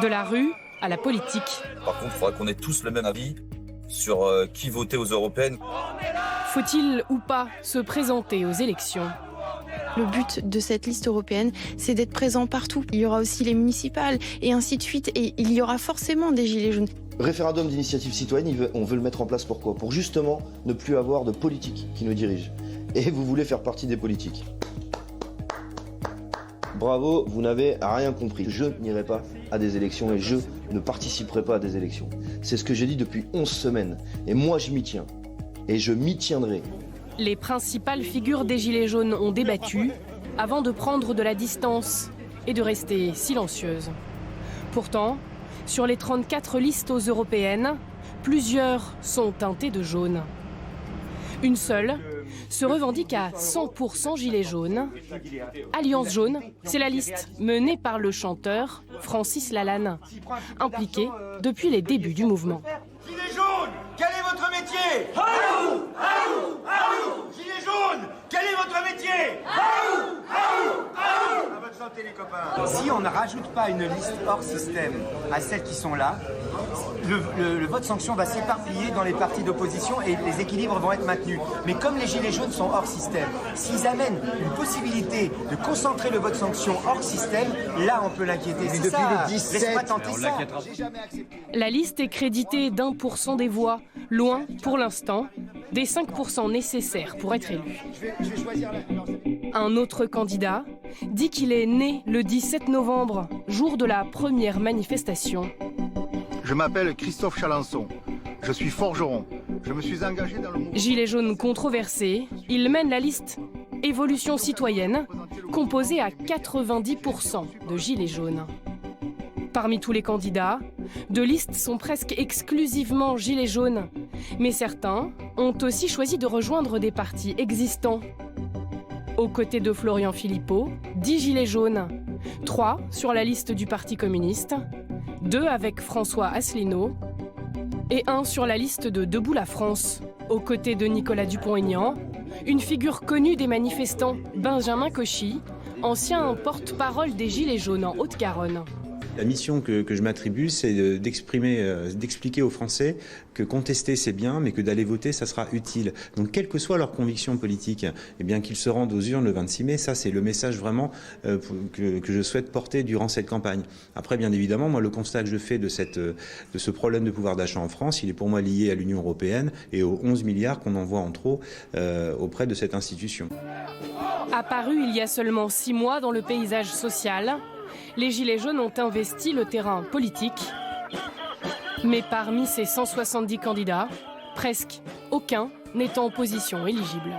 De la rue à la politique. Par contre, il faudra qu'on ait tous le même avis sur qui voter aux européennes. Faut-il ou pas se présenter aux élections ? Le but de cette liste européenne, c'est d'être présent partout. Il y aura aussi les municipales et ainsi de suite. Et il y aura forcément des gilets jaunes. Référendum d'initiative citoyenne, on veut le mettre en place pourquoi ? Pour justement ne plus avoir de politiques qui nous dirigent. Et vous voulez faire partie des politiques. Bravo, vous n'avez rien compris. Je n'irai pas à des élections et je ne participerai pas à des élections. C'est ce que j'ai dit depuis 11 semaines. Et moi, je m'y tiens. Et je m'y tiendrai. Les principales figures des Gilets jaunes ont débattu avant de prendre de la distance et de rester silencieuses. Pourtant, sur les 34 listes aux européennes, plusieurs sont teintées de jaune. Une seule se revendique à 100% Gilets jaunes. Alliance jaune, c'est la liste menée par le chanteur Francis Lalanne, impliqué depuis les débuts du mouvement. Gilets jaunes, quel est votre métier? Haou, haou, haou. Gilets jaunes, quel est votre métier? Haou, haou, haou. À votre santé les copains. Si on ne rajoute pas une liste hors système à celles qui sont là, le vote sanction va s'éparpiller dans les partis d'opposition et les équilibres vont être maintenus. Mais comme les Gilets jaunes sont hors système, s'ils amènent une possibilité de concentrer le vote sanction hors système, là on peut l'inquiéter. C'est ça, laisse-moi tenter ça. La liste est créditée d'1% des voix, loin, pour l'instant, des 5% nécessaires pour être élu. Un autre candidat dit qu'il est né le 17 novembre, jour de la première manifestation. Je m'appelle Christophe Chalençon, je suis forgeron. Je me suis engagé dans le mouvement. Gilet jaune controversé, il mène la liste Évolution citoyenne, composée à 90% de gilets jaunes. Parmi tous les candidats, deux listes sont presque exclusivement gilets jaunes, mais certains ont aussi choisi de rejoindre des partis existants. Aux côtés de Florian Philippot, 10 gilets jaunes, 3 sur la liste du Parti communiste, 2 avec François Asselineau et 1 sur la liste de Debout la France. Aux côtés de Nicolas Dupont-Aignan, une figure connue des manifestants, Benjamin Cauchy, ancien porte-parole des Gilets jaunes en Haute-Garonne. La mission que je m'attribue, c'est d'expliquer aux Français que contester c'est bien, mais que d'aller voter, ça sera utile. Donc, quelles que soient leurs convictions politiques, eh bien qu'ils se rendent aux urnes le 26 mai, ça c'est le message vraiment que je souhaite porter durant cette campagne. Après, bien évidemment, moi le constat que je fais de ce problème de pouvoir d'achat en France, il est pour moi lié à l'Union européenne et aux 11 milliards qu'on envoie en trop auprès de cette institution. Apparu il y a seulement 6 mois dans le paysage social, les Gilets jaunes ont investi le terrain politique. Mais parmi ces 170 candidats, presque aucun n'est en position éligible.